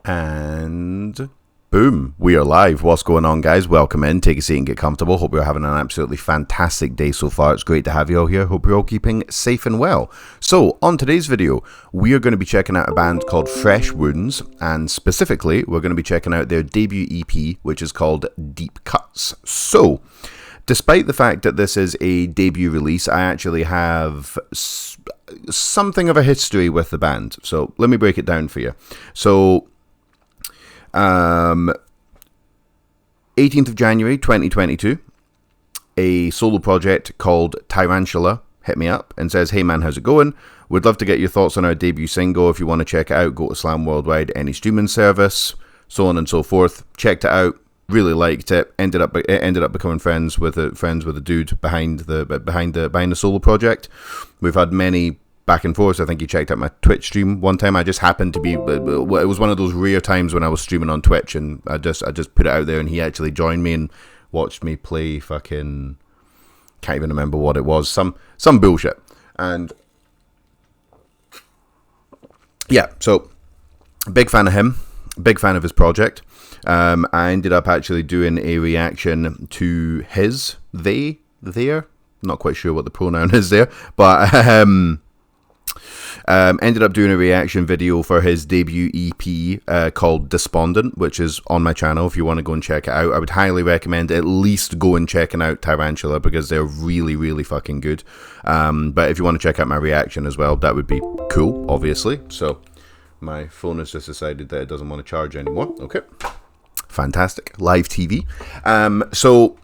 And boom, we are live. What's going on, guys? Welcome in. Take a seat and get comfortable. Hope you're having an absolutely fantastic day so far. It's great to have you all here. Hope you're all keeping safe and well. So, on today's video, we are going to be checking out a band called Fresh Wounds, and specifically, we're going to be checking out their debut EP, which is called Deep Cuts. So, despite the fact that this is a debut release, I actually have something of a history with the band. So, let me break it down for you. So, 18th of January 2022, a solo project called Tyrantula hit me up and says, "Hey man, how's it going? Would love to get your thoughts on our debut single. If you want to check it out, go to Slam Worldwide, any streaming service, so on and so forth." Checked it out, really liked it. Ended up becoming friends with a dude behind the solo project. We've had many back and forth. I think he checked out my Twitch stream one time. I just happened to be, it was one of those rare times when I was streaming on Twitch, and I just put it out there, and he actually joined me and watched me play fucking, can't even remember what it was, some bullshit. And yeah, so big fan of him, big fan of his project. I ended up actually doing a reaction to his, their, not quite sure what the pronoun is there, but ended up doing a reaction video for his debut EP called Despondent, which is on my channel if you want to go and check it out. I would highly recommend at least go and checking out Tyrantula because they're really, really fucking good. But if you want to check out my reaction as well, that would be cool, obviously. So my phone has just decided that it doesn't want to charge anymore. Okay, fantastic. Live TV. So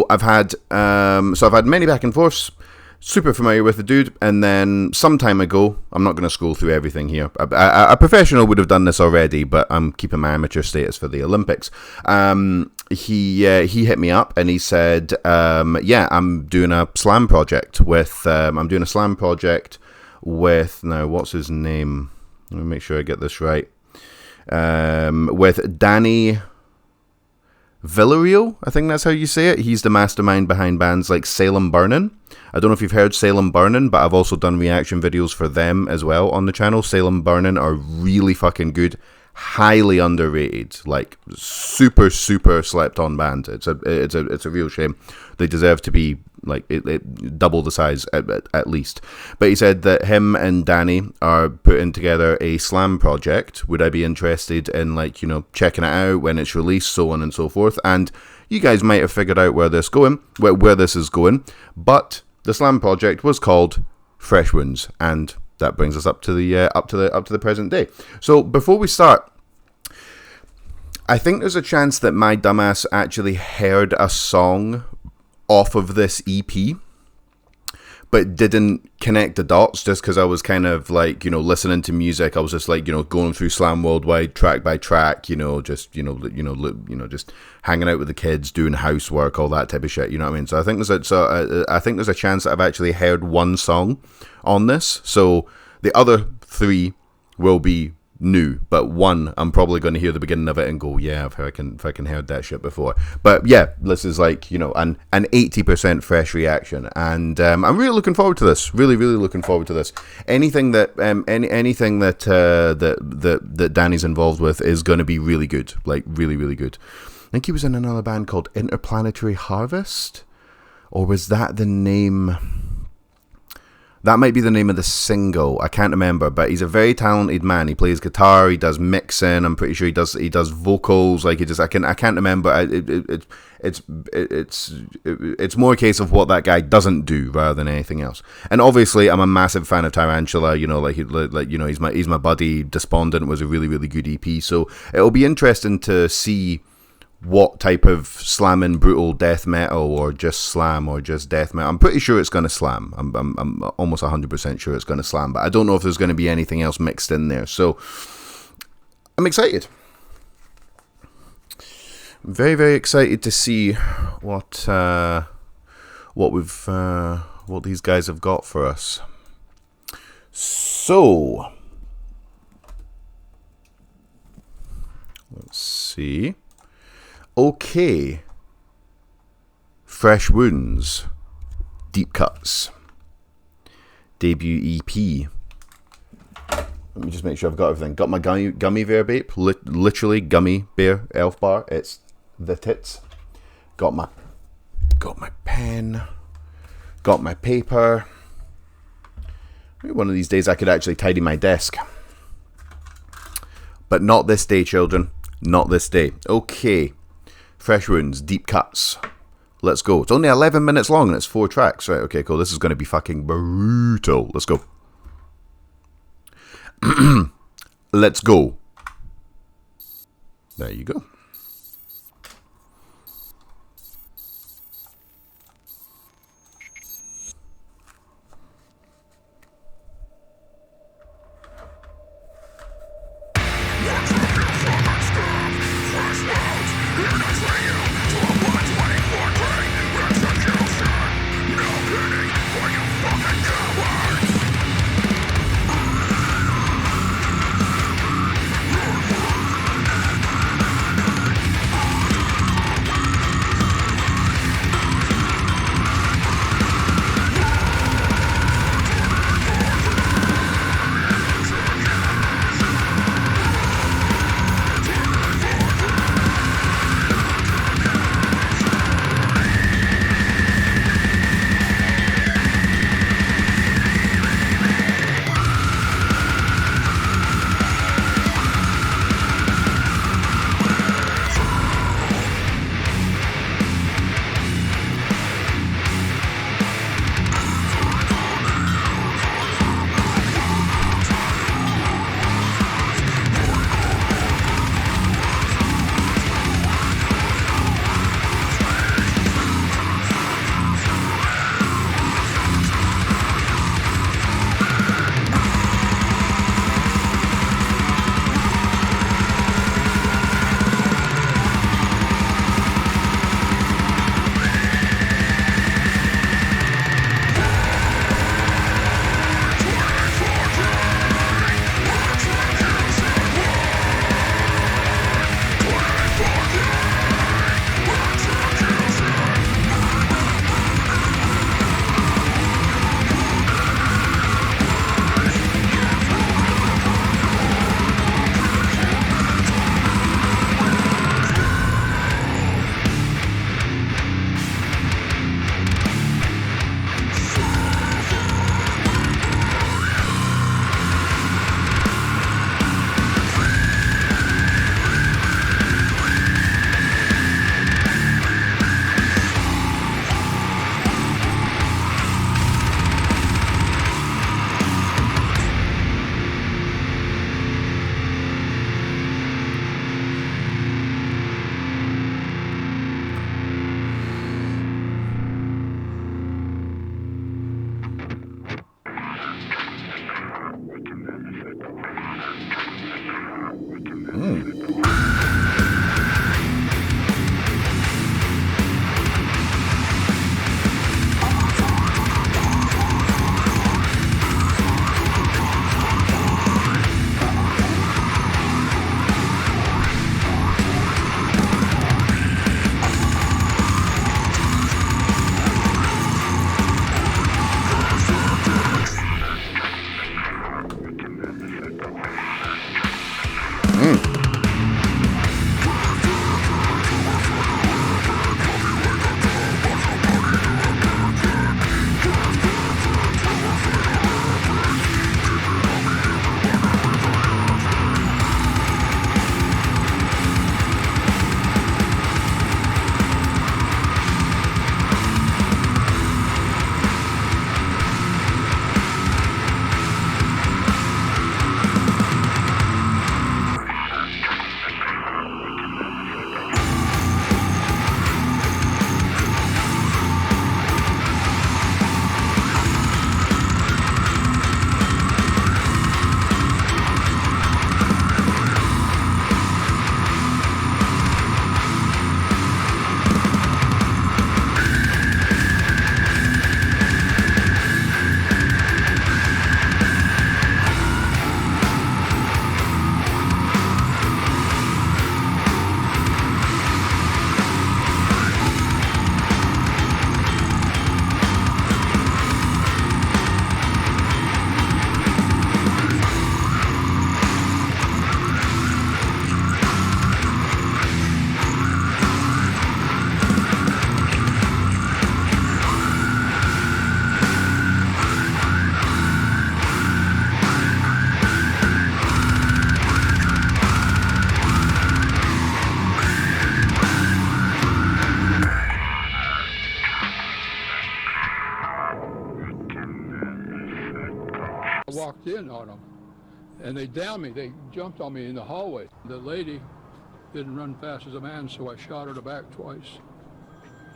I've had many back and forths. Super familiar with the dude, and then some time ago, I'm not going to scroll through everything here. A professional would have done this already, but I'm keeping my amateur status for the Olympics. He hit me up and he said, I'm doing a slam project with now what's his name? Let me make sure I get this right. With Danny Villarreal, I think that's how you say it. He's the mastermind behind bands like Salem Burnin'. I don't know if you've heard Salem Burnin', but I've also done reaction videos for them as well on the channel. Salem Burnin' are really fucking good, highly underrated, like super slept on band. It's a real shame. They deserve to be like double the size at least. But he said that him and Danny are putting together a slam project. Would I be interested in checking it out when it's released, so on and so forth? And you guys might have figured out where this is going, but the slam project was called Fresh Wounds, and that brings us up to the present day. So before we start, I think there's a chance that my dumbass actually heard a song off of this EP, but didn't connect the dots just because I was kind of listening to music. I was just going through Slam Worldwide track by track, just hanging out with the kids, doing housework, all that type of shit. You know what I mean? So I think there's a chance that I've actually heard one song on this. So the other three will be new, but one I'm probably going to hear the beginning of it and go, yeah, I've fucking heard that shit before. But yeah, this is an 80% fresh reaction, and I'm really looking forward to this. Really looking forward to this. Anything that that Danny's involved with is going to be really good, like really good. I think he was in another band called Interplanetary Harvest, or was that the name? That might be the name of the single. I can't remember, but he's a very talented man. He plays guitar. He does mixing. I'm pretty sure he does vocals. I can't remember. It's more a case of what that guy doesn't do rather than anything else. And obviously, I'm a massive fan of Tyrantula. He's my buddy. Despondent was a really good EP. So it'll be interesting to see what type of slamming brutal death metal, or just slam, or just death metal. I'm pretty sure it's going to slam. I'm almost 100% sure it's going to slam, but I don't know if there's going to be anything else mixed in there. So I'm excited. I'm very excited to see what these guys have got for us. So let's see. Okay, Fresh Wounds, Deep Cuts, debut EP. Let me just make sure I've got everything. Got my gummy bear vape, literally gummy bear elf bar. It's the tits. Got my pen. Got my paper. Maybe one of these days I could actually tidy my desk. But not this day, children. Not this day. Okay. Fresh Wounds, Deep Cuts. Let's go. It's only 11 minutes long and it's 4 tracks. Right, okay, cool. This is going to be fucking brutal. Let's go. Let's go. There you go. in on them. And they downed me. They jumped on me in the hallway. The lady didn't run fast as a man, so I shot her in the back twice.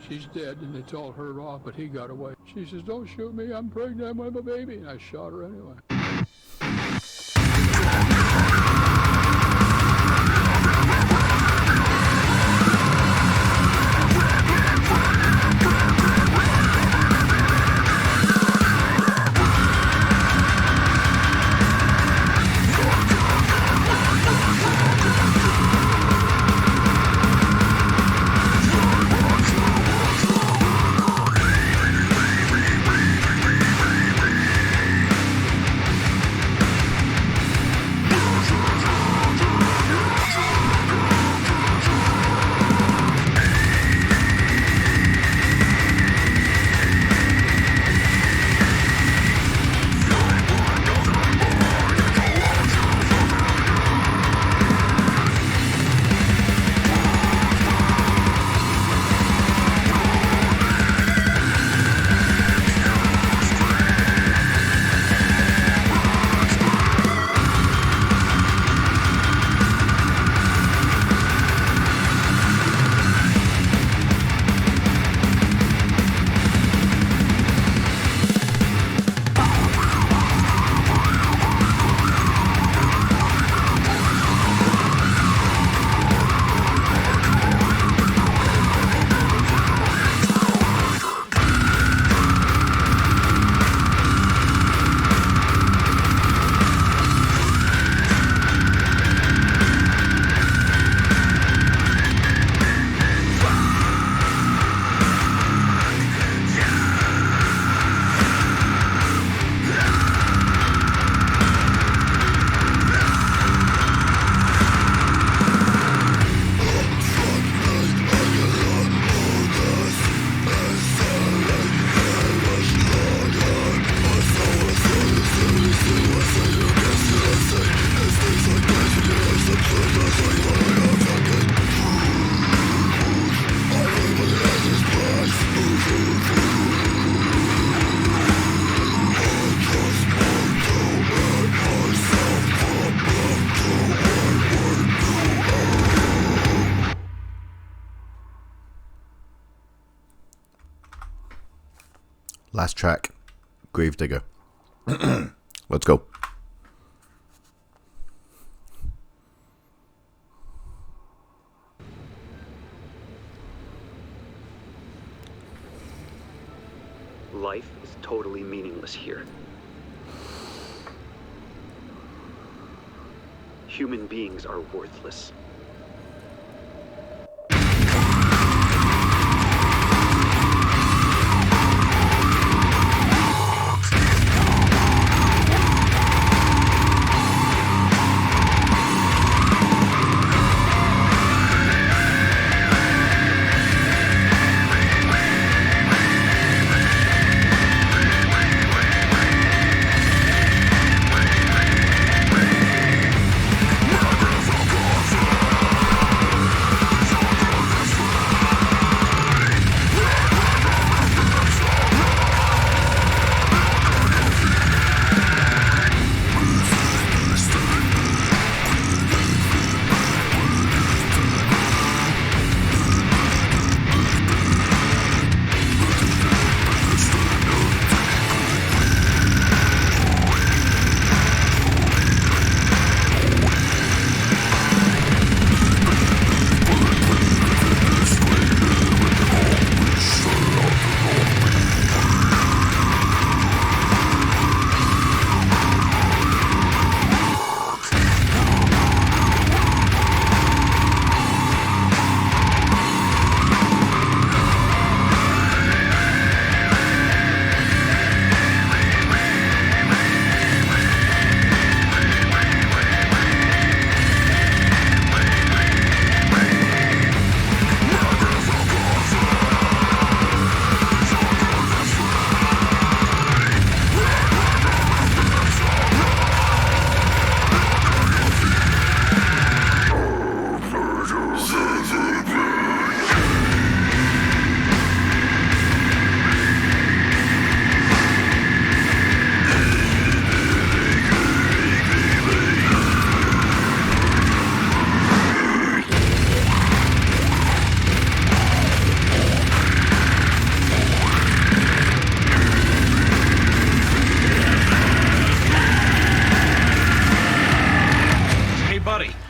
She's dead, and they told her off, but he got away. She says, "Don't shoot me, I'm pregnant, I have a baby," and I shot her anyway. Last track, Gravedigger. Let's go. Life is totally meaningless here. Human beings are worthless. Weapons of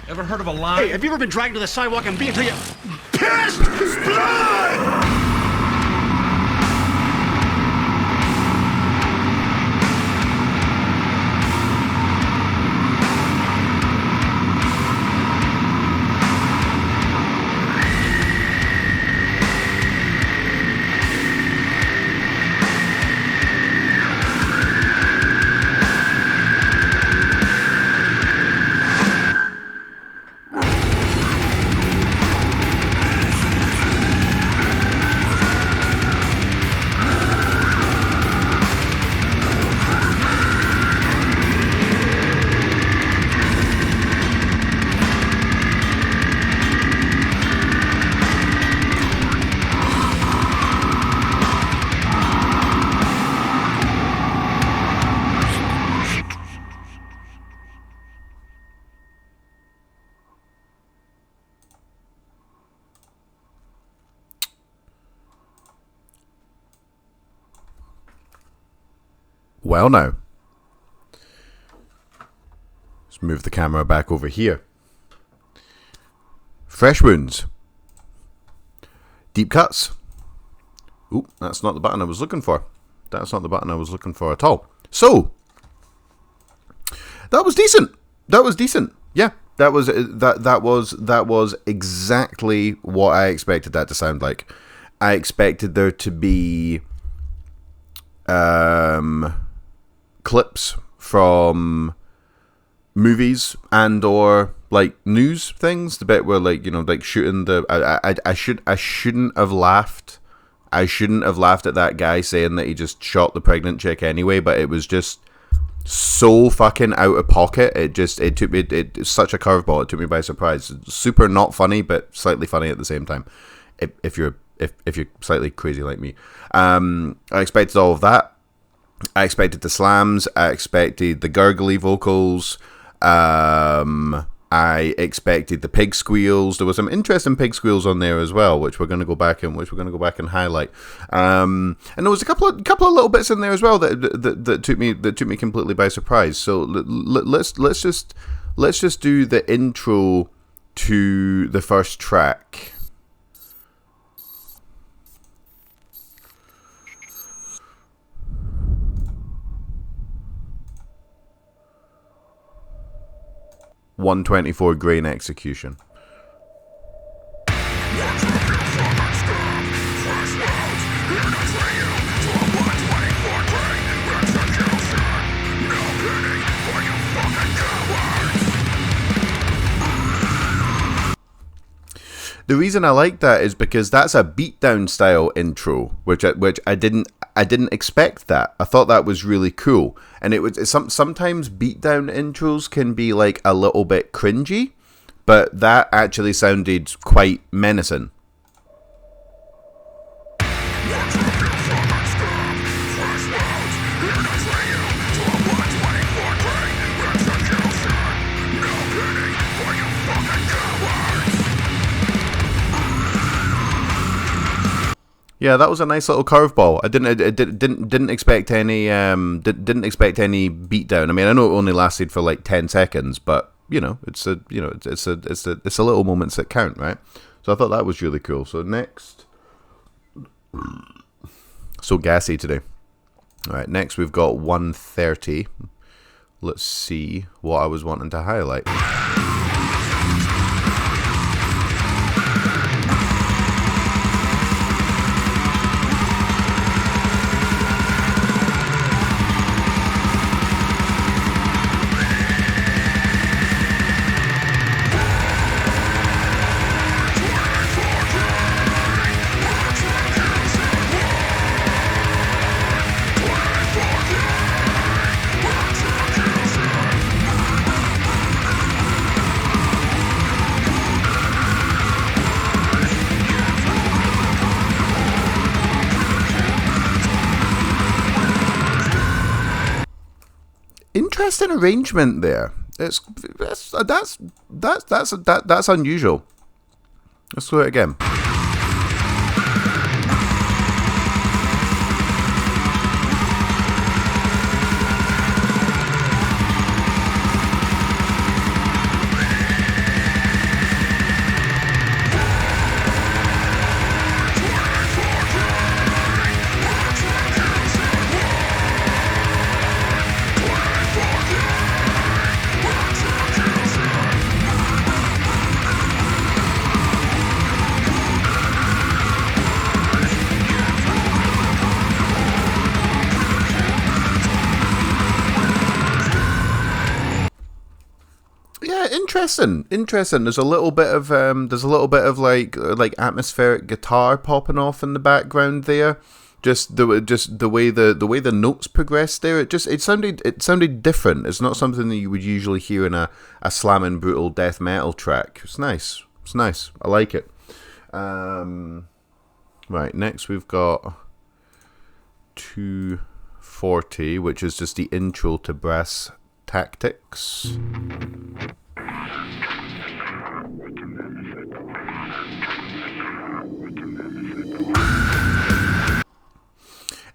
Ever heard of a line? Hey, have you ever been dragged to the sidewalk and beat until you pissed blood? Well, now, let's move the camera back over here. Fresh wounds. Deep cuts. Oop, that's not the button I was looking for. That's not the button I was looking for at all. So, that was decent. That was decent. Yeah, that was exactly what I expected that to sound like. I expected there to be clips from movies and or like news things, the bit where like, you know, like shooting the I shouldn't have laughed. I shouldn't have laughed at that guy saying that he just shot the pregnant chick anyway, but it was just so fucking out of pocket. It took me, it's such a curveball. It took me by surprise. Super not funny, but slightly funny at the same time. If you're slightly crazy like me. I expected all of that. I expected the slams. I expected the gurgly vocals. I expected the pig squeals. There was some interesting pig squeals on there as well, which we're going to go back and highlight. And there was a couple of little bits in there as well that took me completely by surprise. So let's just do the intro to the first track. .124 grain execution. The reason I like that is because that's a beatdown style intro, which I didn't expect that. I thought that was really cool, and sometimes beatdown intros can be like a little bit cringy, but that actually sounded quite menacing. Yeah, that was a nice little curveball. I didn't expect any beatdown. I mean, I know it only lasted for like 10 seconds, but it's a little moments that count, right? So I thought that was really cool. So next, so gassy today. All right, next we've got 130. Let's see what I was wanting to highlight. Interesting arrangement there. That's unusual. Let's do it again. interesting. There's a little bit of like atmospheric guitar popping off in the background there. Just the way the notes progressed there. It sounded different. It's not something that you would usually hear in a slamming brutal death metal track. It's nice. I like it. Right, next we've got 240, which is just the intro to Brass Tactics.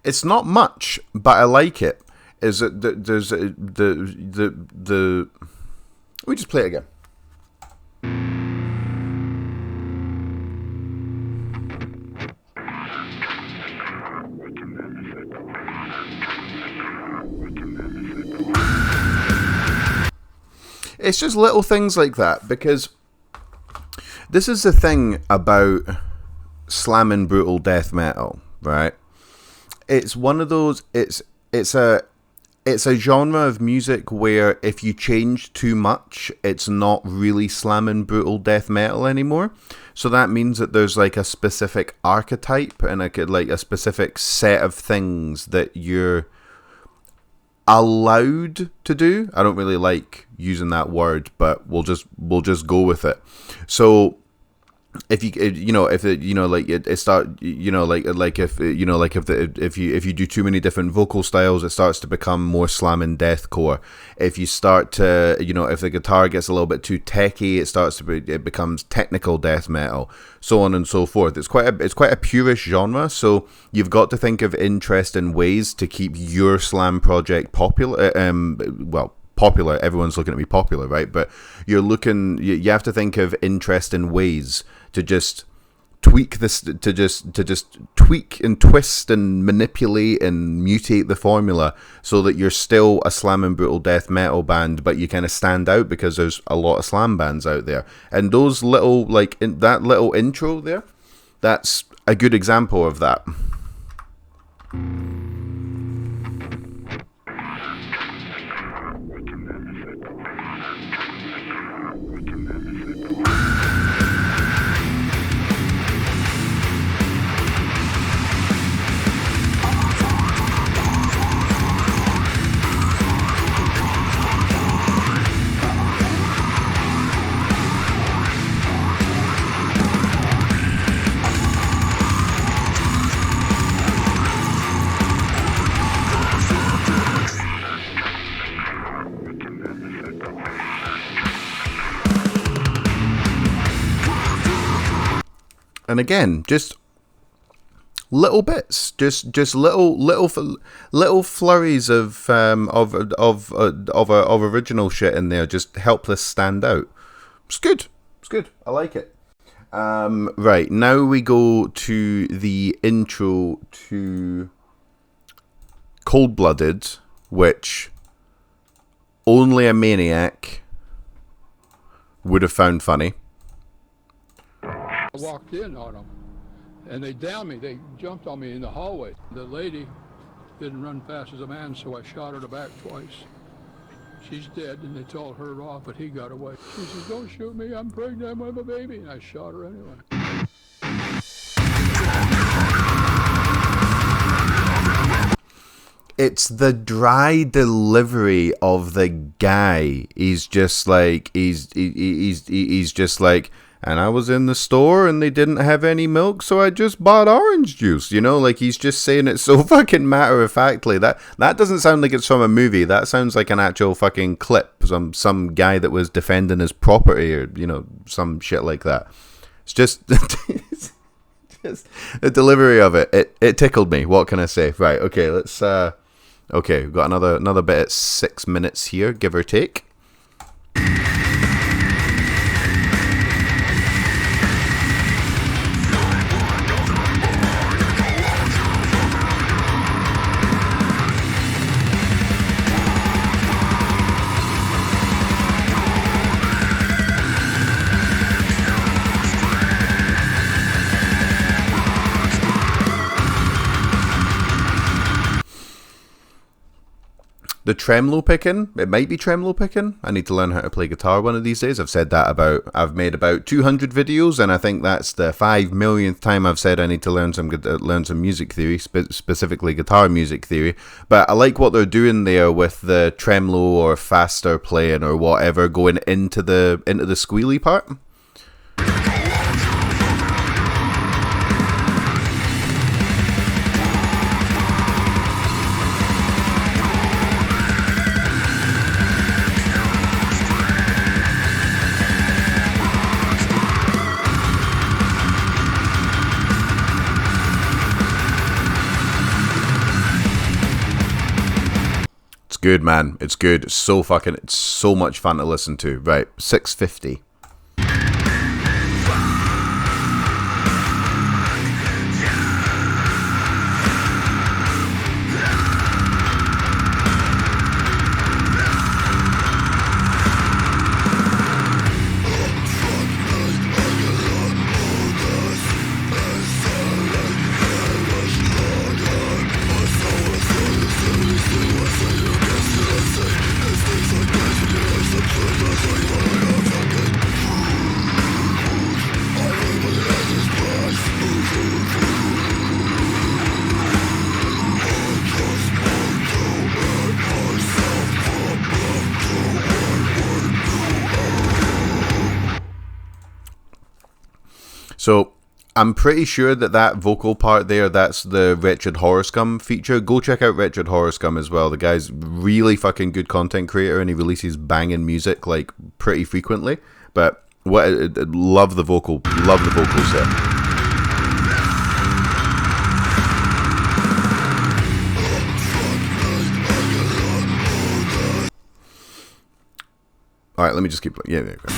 It's not much, but I like it. Is that there's the let me just play it again. It's just little things like that, because this is the thing about slamming brutal death metal, right? It's one of those. It's a genre of music where if you change too much, it's not really slamming brutal death metal anymore. So that means that there's like a specific archetype and a specific set of things that you're allowed to do. I don't really like using that word, but we'll just go with it. So if you do too many different vocal styles, it starts to become more slam and deathcore. If you start to, if the guitar gets a little bit too techy, it becomes technical death metal, so on and so forth. It's quite a purish genre, so you've got to think of interesting ways to keep your slam project popular. Popular. Everyone's looking to be popular, right? But you have to think of interesting ways to just tweak this, to just tweak and twist and manipulate and mutate the formula so that you're still a slam and brutal death metal band, but you kind of stand out because there's a lot of slam bands out there. And those little, that little intro there, that's a good example of that. And again, just little bits, just little flurries of original shit in there, just help this stand out. It's good. I like it. Right, now we go to the intro to Cold Blooded, which only a maniac would have found funny. I walked in on them, and they downed me. They jumped on me in the hallway. The lady didn't run fast as a man, so I shot her in the back twice. She's dead, and they told her off, but he got away. She says, "Don't shoot me, I'm pregnant with a baby," and I shot her anyway. It's the dry delivery of the guy. He's just like, he's just like, and I was in the store and they didn't have any milk, so I just bought orange juice. Like he's just saying it so fucking matter-of-factly. That doesn't sound like it's from a movie. That sounds like an actual fucking clip. Some guy that was defending his property or, some shit like that. It's just, just the delivery of it. It tickled me. What can I say? Right, okay, let's, okay, we've got another bit at 6 minutes here, give or take. The tremolo picking, it might be tremolo picking. I need to learn how to play guitar one of these days. I've said that I've made about 200 videos, and I think that's the 5 millionth time I've said I need to learn some music theory, specifically guitar music theory. But I like what they're doing there with the tremolo or faster playing or whatever going into the squealy part. Good, man. It's good. It's so much fun to listen to. Right, 650. So I'm pretty sure that vocal part there, that's the Wretched Horror Scum feature. Go check out Wretched Horror Scum as well. The guy's really fucking good content creator, and he releases banging music like pretty frequently. But love the vocals there. All right, let me just keep playing. Yeah, there you go.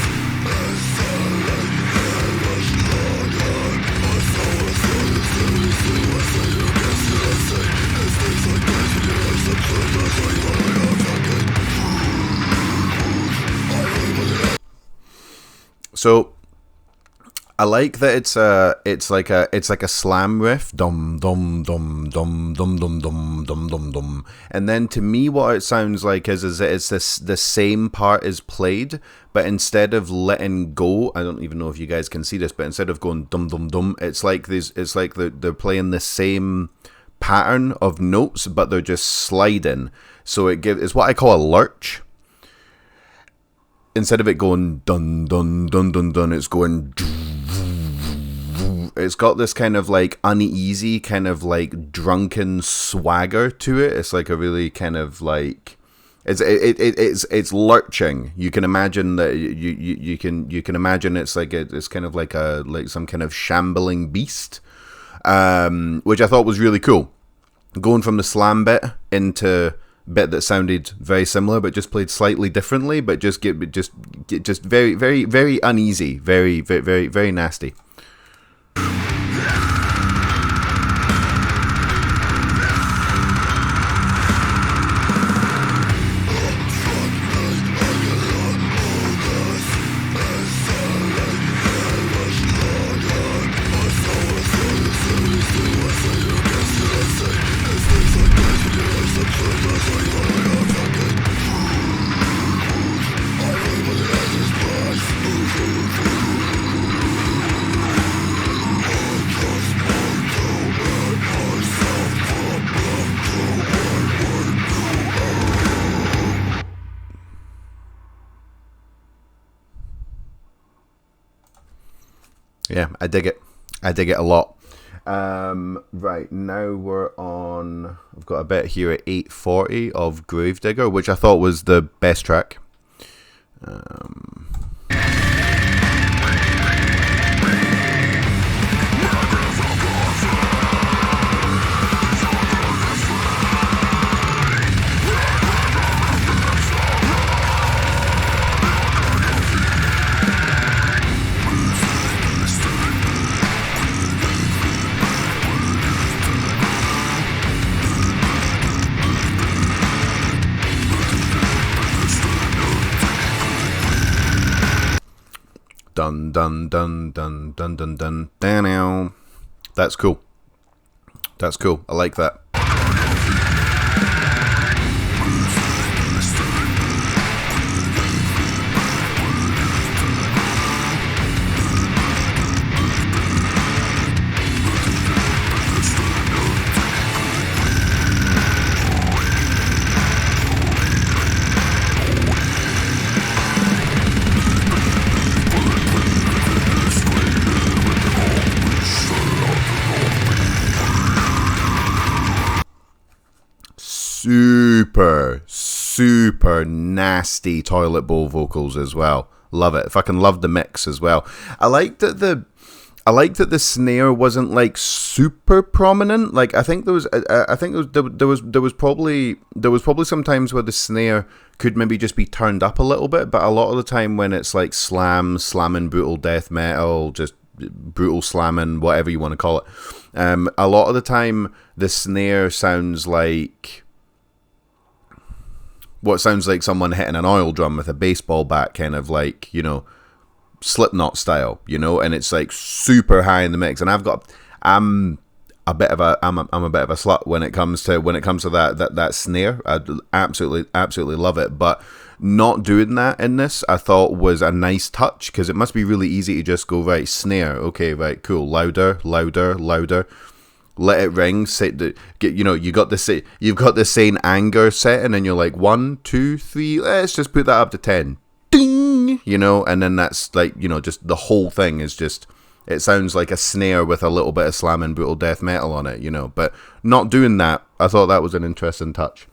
So I like that it's like a slam riff, dum dum dum dum dum dum dum dum dum dum, and then to me what it sounds like is it's the same part is played, but instead of letting go, I don't even know if you guys can see this, but instead of going dum dum dum, it's like they're playing the same pattern of notes, but they're just sliding. So it's what I call a lurch. Instead of it going dun dun dun dun dun, it's going. It's got this kind of like uneasy, kind of like drunken swagger to it. It's like a really kind of like it's lurching. You can imagine that you can imagine it's like it's kind of like some kind of shambling beast, which I thought was really cool. Going from the slam bit into bit that sounded very similar but just played slightly differently, but just very very very uneasy, very very very very nasty. Yeah, I dig it. I dig it a lot. Right, now we're on... I've got a bit here at 8:40 of Gravedigger, which I thought was the best track. Dun dun dun dun dun dun dun down. That's cool. That's cool. I like that. super nasty toilet bowl vocals as well. Love it. Fucking love the mix as well. I like that the snare wasn't like super prominent. Like I think there was probably some times where the snare could maybe just be turned up a little bit, but a lot of the time when it's like slamming brutal death metal, just brutal slamming, whatever you want to call it, a lot of the time the snare sounds like what sounds like someone hitting an oil drum with a baseball bat, kind of like, you know, Slipknot style, you know, and it's like super high in the mix. And I'm a bit of a slut when it comes to that snare. I absolutely love it. But not doing that in this, I thought was a nice touch, because it must be really easy to just go, right, snare, okay, right, cool, louder, let it ring. You've got the same anger setting, and you're like 1, 2, 3. Let's just put that up to 10. Ding, you know, and then that's like, you know, just the whole thing is just. It sounds like a snare with a little bit of slamming brutal death metal on it, you know. But not doing that, I thought that was an interesting touch.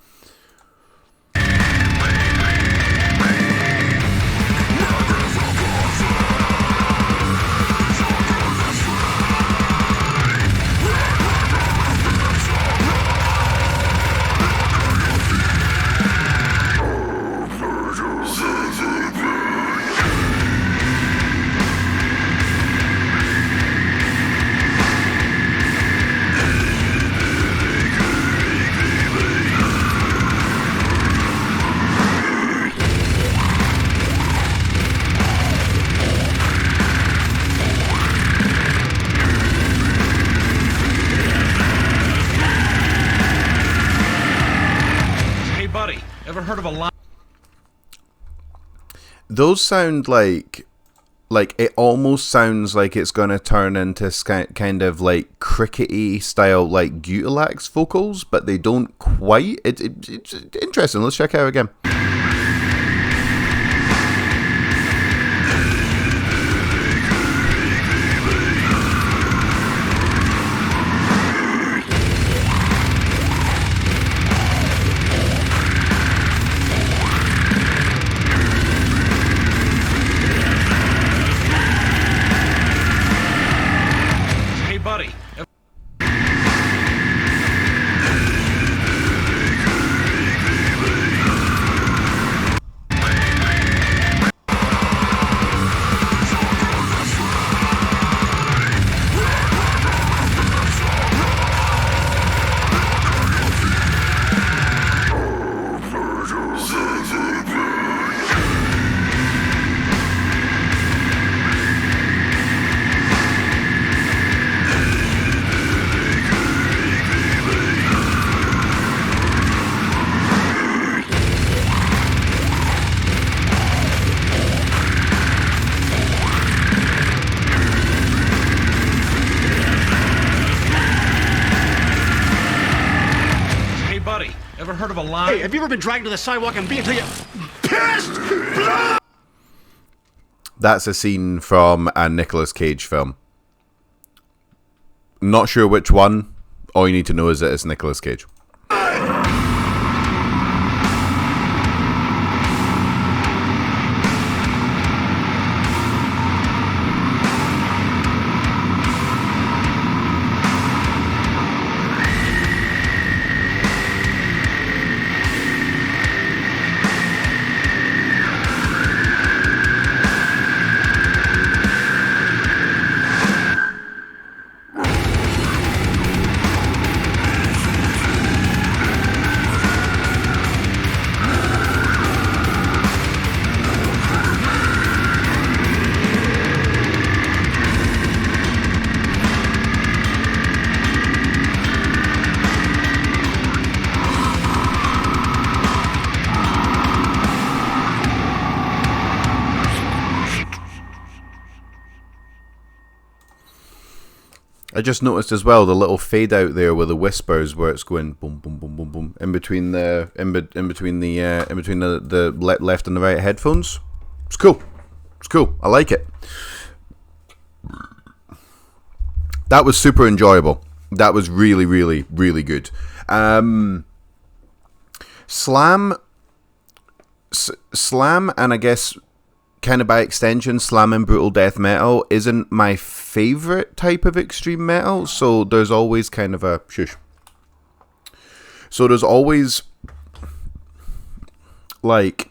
Ever heard of a line? Those sound like it almost sounds like it's going to turn into kind of like crickety style, like Gutilax vocals, but they don't quite. It's interesting. Let's check it out again. Ever heard of a line? Hey, have you ever been dragged to the sidewalk and beat until you pissed blood? That's a scene from a Nicolas Cage film. Not sure which one. All you need to know is that it's Nicolas Cage. I just noticed as well the little fade out there with the whispers where it's going boom boom boom boom boom in between the left and the right headphones. It's cool. It's cool. I like it. That was super enjoyable. That was really, really, really good. Slam, and I guess kind of by extension, slam and brutal death metal isn't my favorite type of extreme metal. So there's always kind of a shush. So there's always like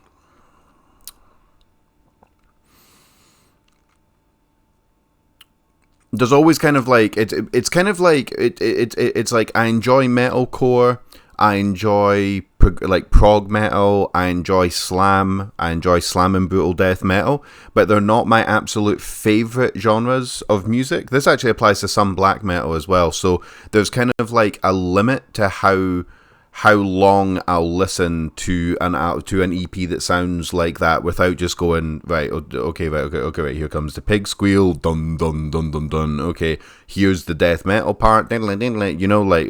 kind of like it's kind of like it's like I enjoy metalcore, I enjoy like prog metal, I enjoy slam and brutal death metal, but they're not my absolute favorite genres of music. This actually applies to some black metal as well. So there's kind of like a limit to how long I'll listen to an EP that sounds like that without just going, right, here comes the pig squeal, dun dun dun dun dun, okay, here's the death metal part, you know, like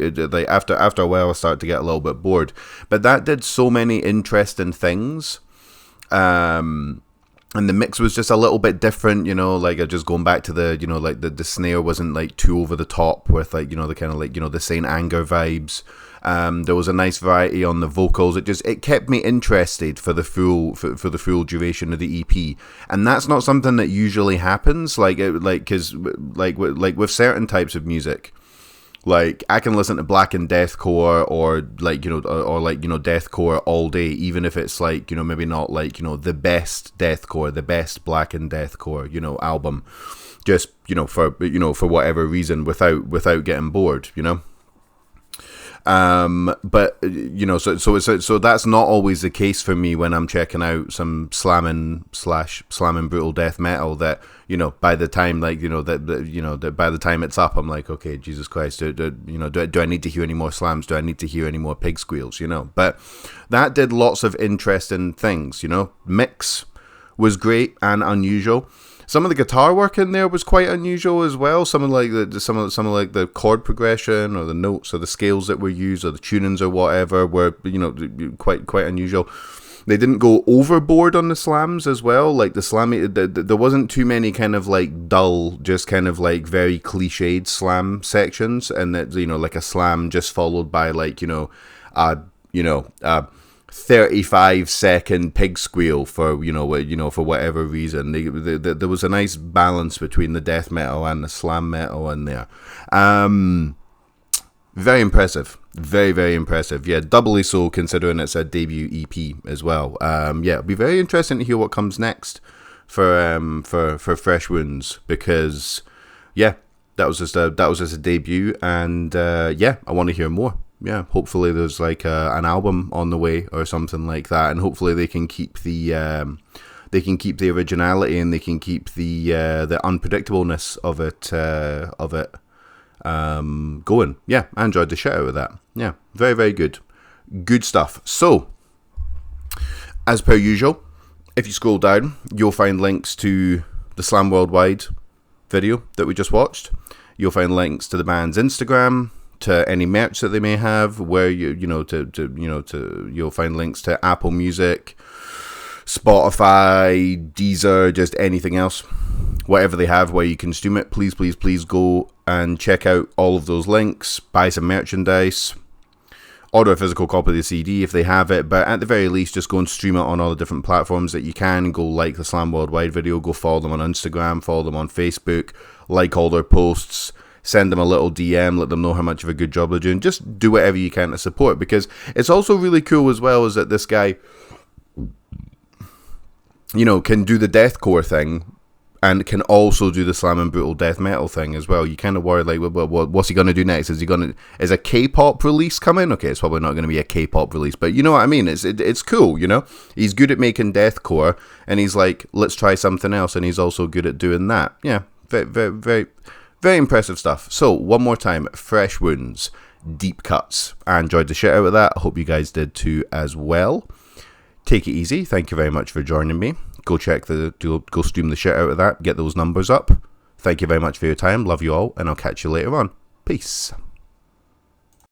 after a while I start to get a little bit bored. But that did so many interesting things, and the mix was just a little bit different, you know, like just going back to the, you know, like the snare wasn't like too over the top with like, you know, the kind of like, you know, the Saint Anger vibes. There was a nice variety on the vocals. It kept me interested for the full duration of the EP, and that's not something that usually happens. Because with certain types of music, like I can listen to black and deathcore or deathcore all day, even if it's like, you know, maybe not like, you know, the best deathcore, the best black and deathcore, you know, album, just, you know, for whatever reason, without getting bored, you know. But you know, so that's not always the case for me when I'm checking out some slamming brutal death metal. That, you know, by the time, like, you know, that by the time it's up, I'm like, okay, Jesus Christ, do I need to hear any more slams? Do I need to hear any more pig squeals? You know, but that did lots of interesting things. You know, mix was great and unusual. Some of the guitar work in there was quite unusual as well. Some of the chord progression or the notes or the scales that were used or the tunings or whatever were, you know, quite unusual. They didn't go overboard on the slams as well. Like the slam, there wasn't too many kind of like dull, just kind of like very cliched slam sections, and that, you know, like a slam just followed by like, you know, 35-second pig squeal for whatever reason. There was a nice balance between the death metal and the slam metal in there. Very impressive, very, very impressive. Yeah, doubly so considering it's a debut EP as well. Yeah, it'll be very interesting to hear what comes next for Fresh Wounds, because yeah, that was just a debut, and yeah, I want to hear more. Yeah, hopefully there's like an album on the way or something like that, and hopefully they can keep the originality, and they can keep the unpredictableness of it going. Yeah, I enjoyed the shit out of that. Yeah, very, very good stuff. So, as per usual, if you scroll down, you'll find links to the Slam Worldwide video that we just watched. You'll find links to the band's Instagram, to any merch that they may have, where you'll find links to Apple Music, Spotify, Deezer, just anything else, whatever they have where you can stream it. Please go and check out all of those links, buy some merchandise, order a physical copy of the CD if they have it, but at the very least just go and stream it on all the different platforms that you can. Go like the Slam Worldwide video, go follow them on Instagram, follow them on Facebook, like all their posts, send them a little DM, let them know how much of a good job they're doing. Just do whatever you can to support, because it's also really cool as well is that this guy, you know, can do the deathcore thing and can also do the slam and brutal death metal thing as well. You kind of worry, like, what's he going to do next? Is a K-pop release coming? Okay, it's probably not going to be a K-pop release, but you know what I mean? It's cool, you know? He's good at making deathcore, and he's like, let's try something else, and he's also good at doing that. Yeah, very, very, very, very impressive stuff. So, one more time, Fresh Wounds, Deep Cuts. I enjoyed the shit out of that. I hope you guys did too as well. Take it easy. Thank you very much for joining me. Go stream the shit out of that. Get those numbers up. Thank you very much for your time. Love you all, and I'll catch you later on. Peace.